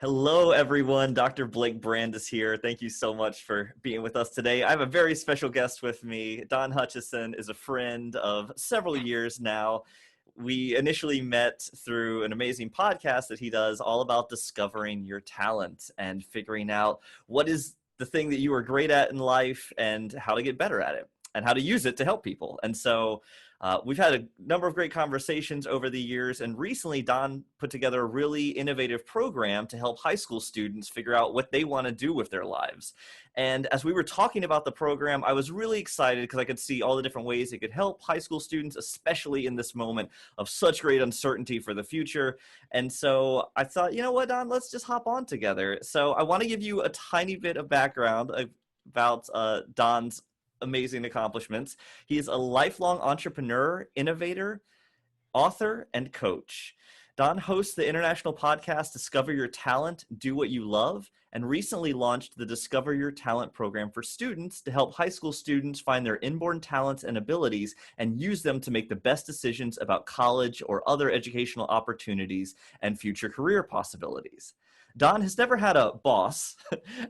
Hello, everyone. Dr. Blake Brandis here. Thank you so much for being with us today. I have a very special guest with me. Don Hutcheson is a friend of several years now. We initially met through an amazing podcast that he does all about discovering your talent and figuring out what is the thing that you are great at in life and how to get better at it and how to use it to help people. And so we've had a number of great conversations over the years, and recently Don put together a really innovative program to help high school students figure out what they want to do with their lives. And as we were talking about the program, I was really excited because I could see all the different ways it could help high school students, especially in this moment of such great uncertainty for the future. And so I thought, you know what, Don, let's just hop on together. So I want to give you a tiny bit of background about Don's amazing accomplishments. He is a lifelong entrepreneur, innovator, author, and coach. Don hosts the international podcast Discover Your Talent, Do What You Love, and recently launched the Discover Your Talent program for students to help high school students find their inborn talents and abilities and use them to make the best decisions about college or other educational opportunities and future career possibilities. Don has never had a boss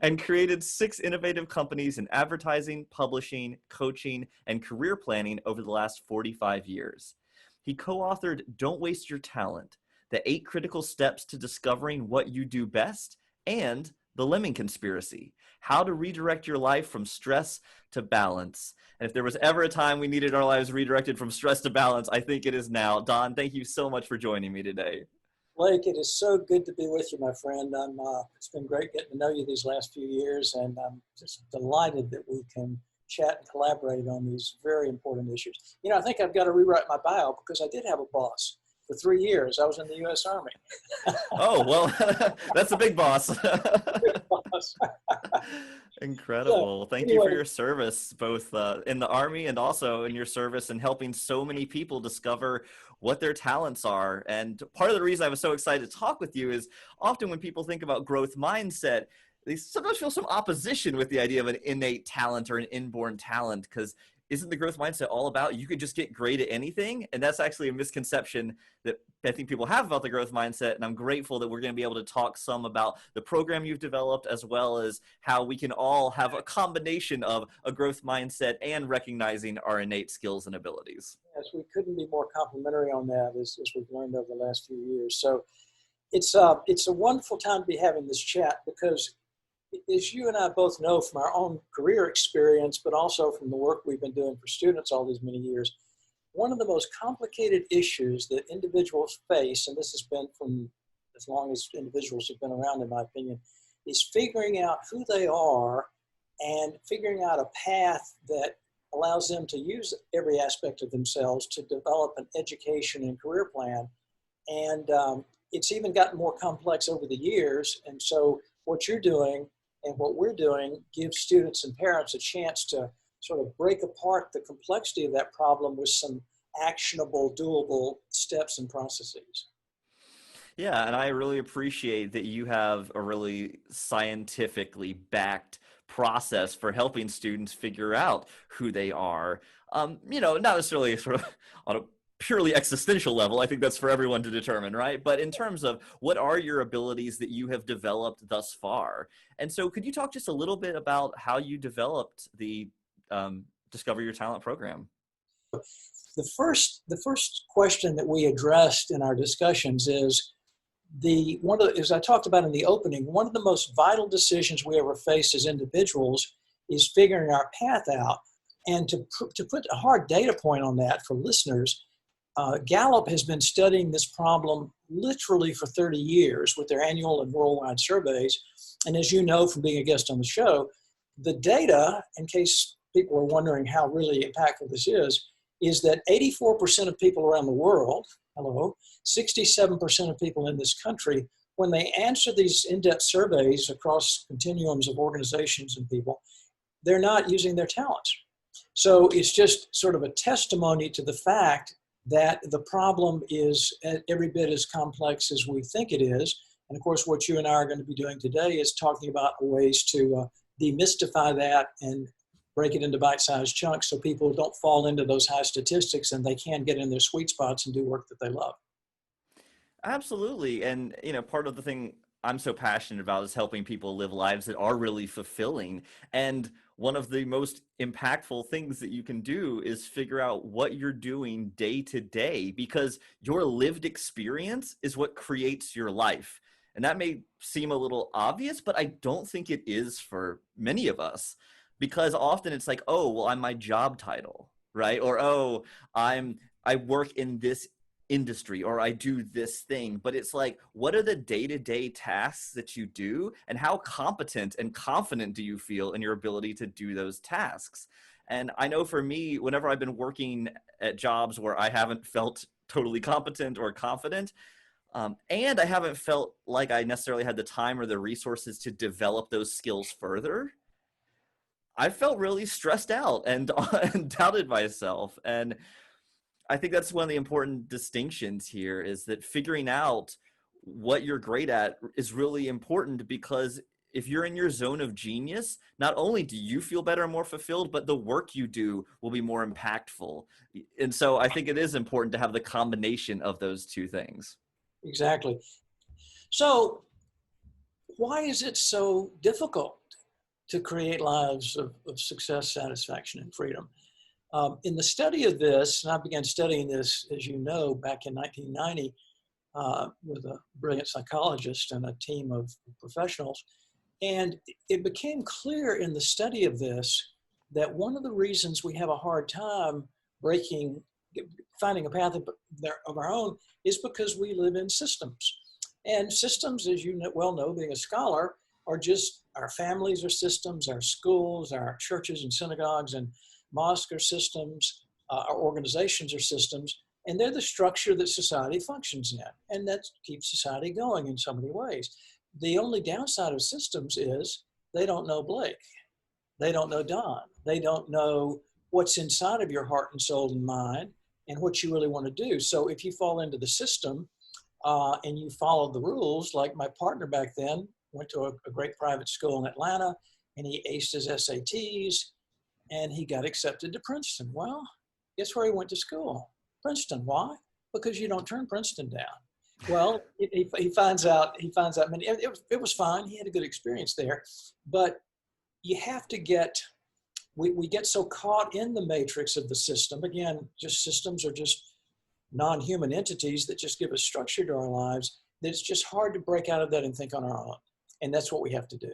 and created 6 innovative companies in advertising, publishing, coaching, and career planning over the last 45 years. He co-authored Don't Waste Your Talent, the 8 critical steps to discovering what you do best, and The Lemming Conspiracy, how to redirect your life from stress to balance. And if there was ever a time we needed our lives redirected from stress to balance, I think it is now. Don, thank you so much for joining me today. Blake, it is so good to be with you, my friend. It's been great getting to know you these last few years, and I'm just delighted that we can chat and collaborate on these very important issues. You know, I think I've got to rewrite my bio because I did have a boss. For 3 years, I was in the U.S. Army. Oh, well, that's a big boss. Big boss. Incredible. So, Thank you for anyway, your service, both in the Army and also in your service and helping so many people discover what their talents are. And part of the reason I was so excited to talk with you is often when people think about growth mindset, they sometimes feel some opposition with the idea of an innate talent or an inborn talent, because isn't the growth mindset all about you could just get great at anything? And that's actually a misconception that I think people have about the growth mindset. And I'm grateful that we're going to be able to talk some about the program you've developed, as well as how we can all have a combination of a growth mindset and recognizing our innate skills and abilities. yes, we couldn't be more complimentary on that as we've learned over the last few years. So it's a wonderful time to be having this chat because as you and I both know from our own career experience, but also from the work we've been doing for students all these many years, one of the most complicated issues that individuals face, and this has been from as long as individuals have been around, in my opinion, is figuring out who they are and figuring out a path that allows them to use every aspect of themselves to develop an education and career plan. And it's even gotten more complex over the years. And so what you're doing and what we're doing gives students and parents a chance to sort of break apart the complexity of that problem with some actionable, doable steps and processes. Yeah, and I really appreciate that you have a really scientifically backed process for helping students figure out who they are. Not necessarily sort of on a purely existential level. I think that's for everyone to determine, right? But in terms of what are your abilities that you have developed thus far? And so could you talk just a little bit about how you developed the Discover Your Talent program? The first question that we addressed in our discussions is as I talked about in the opening, one of the most vital decisions we ever face as individuals is figuring our path out. And to put a hard data point on that for listeners, Gallup has been studying this problem literally for 30 years with their annual and worldwide surveys. And as you know from being a guest on the show, the data, in case people are wondering how really impactful this is that 84% of people around the world, 67% of people in this country, when they answer these in-depth surveys across continuums of organizations and people, they're not using their talents. So it's just sort of a testimony to the fact that the problem is every bit as complex as we think it is. And of course, what you and I are going to be doing today is talking about ways to demystify that and break it into bite-sized chunks so people don't fall into those high statistics and they can get in their sweet spots and do work that they love. Absolutely. And, part of the thing I'm so passionate about is helping people live lives that are really fulfilling. And one of the most impactful things that you can do is figure out what you're doing day to day, because your lived experience is what creates your life. And that may seem a little obvious, but I don't think it is for many of us, because often it's like, oh, well, I'm my job title, right? Or, oh, I work in this industry, or I do this thing. But it's like, what are the day-to-day tasks that you do, and how competent and confident do you feel in your ability to do those tasks? And I know for me, whenever I've been working at jobs where I haven't felt totally competent or confident, and I haven't felt like I necessarily had the time or the resources to develop those skills further, I felt really stressed out and, and doubted myself. And I think that's one of the important distinctions here, is that figuring out what you're great at is really important, because if you're in your zone of genius, not only do you feel better and more fulfilled, but the work you do will be more impactful. And so I think it is important to have the combination of those two things. Exactly. So why is it so difficult to create lives of success, satisfaction, and freedom? In the study of this, and I began studying this, as you know, back in 1990 with a brilliant psychologist and a team of professionals. And it became clear in the study of this that one of the reasons we have a hard time finding a path of our own is because we live in systems. And systems, as you well know, being a scholar, are just our families are systems, our schools, our churches and synagogues and mosques are systems, our organizations are systems, and they're the structure that society functions in. And that keeps society going in so many ways. The only downside of systems is they don't know Blake. They don't know Don. They don't know what's inside of your heart and soul and mind and what you really want to do. So if you fall into the system and you follow the rules, like my partner back then went to a great private school in Atlanta, and he aced his SATs, and he got accepted to Princeton. Well, guess where he went to school? Princeton. Why? Because you don't turn Princeton down. Well, he finds out, it was fine. He had a good experience there, but you have to we get so caught in the matrix of the system. Again, just systems are just non-human entities that just give us structure to our lives, that it's just hard to break out of that and think on our own. And that's what we have to do.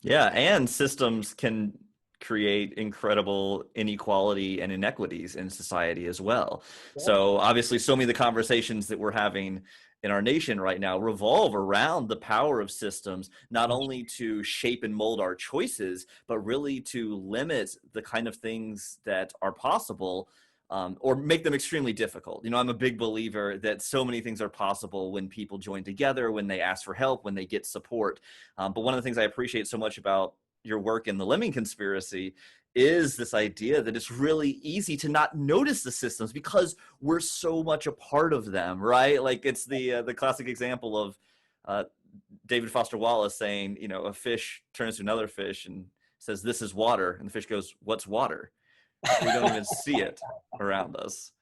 Yeah, and systems can create incredible inequality and inequities in society as well. Yeah. So obviously, so many of the conversations that we're having in our nation right now revolve around the power of systems, not only to shape and mold our choices, but really to limit the kind of things that are possible, or make them extremely difficult. You know, I'm a big believer that so many things are possible when people join together, when they ask for help, when they get support. But one of the things I appreciate so much about your work in the Lemming Conspiracy is this idea that it's really easy to not notice the systems because we're so much a part of them, right? Like it's the classic example of David Foster Wallace saying, you know, a fish turns to another fish and says, "This is water," and the fish goes, "What's water?" We don't even see it around us.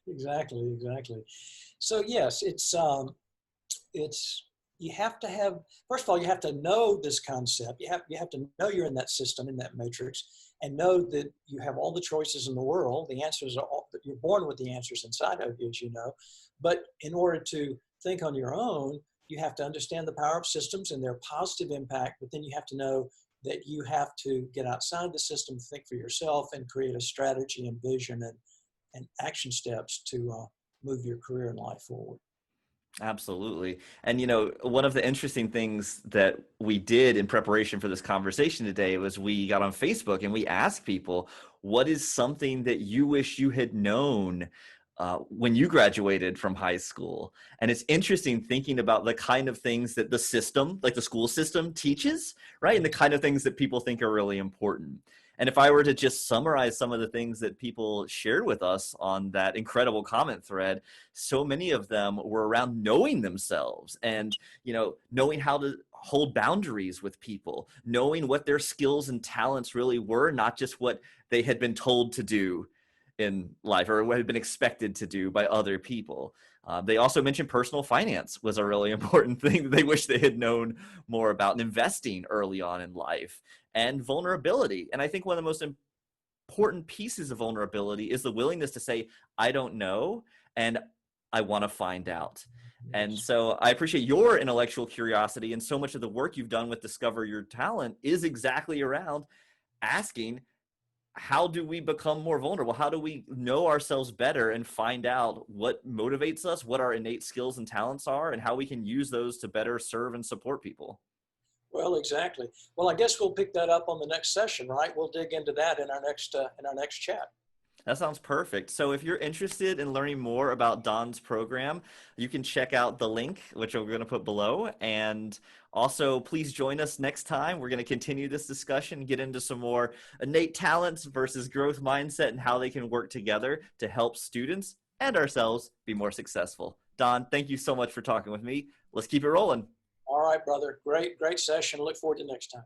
Exactly. So yes, it's you have to have, first of all, you have to know this concept. You have to know you're in that system, in that matrix, and know that you have all the choices in the world. The answers are all, you're born with the answers inside of you, as you know. But in order to think on your own, you have to understand the power of systems and their positive impact. But then you have to know that you have to get outside the system, think for yourself, and create a strategy and vision and action steps to move your career and life forward. Absolutely. And, you know, one of the interesting things that we did in preparation for this conversation today was we got on Facebook and we asked people, what is something that you wish you had known when you graduated from high school? And it's interesting thinking about the kind of things that the system, like the school system, teaches, right? And the kind of things that people think are really important. And if I were to just summarize some of the things that people shared with us on that incredible comment thread, so many of them were around knowing themselves and, you know, knowing how to hold boundaries with people, knowing what their skills and talents really were, not just what they had been told to do in life or what had been expected to do by other people. They also mentioned personal finance was a really important thing that they wish they had known more about, and investing early on in life, and vulnerability. And I think one of the most important pieces of vulnerability is the willingness to say, I don't know, and I want to find out. And Yes. so I appreciate your intellectual curiosity, and so much of the work you've done with Discover Your Talent is exactly around asking, how do we become more vulnerable? How do we know ourselves better and find out what motivates us, what our innate skills and talents are, and how we can use those to better serve and support people? Well, exactly. Well, I guess we'll pick that up on the next session, right? We'll dig into that in our next chat. That sounds perfect. So if you're interested in learning more about Don's program, you can check out the link, which we're going to put below. And also, please join us next time. We're going to continue this discussion, get into some more innate talents versus growth mindset and how they can work together to help students and ourselves be more successful. Don, thank you so much for talking with me. Let's keep it rolling. All right, brother. Great session. Look forward to next time.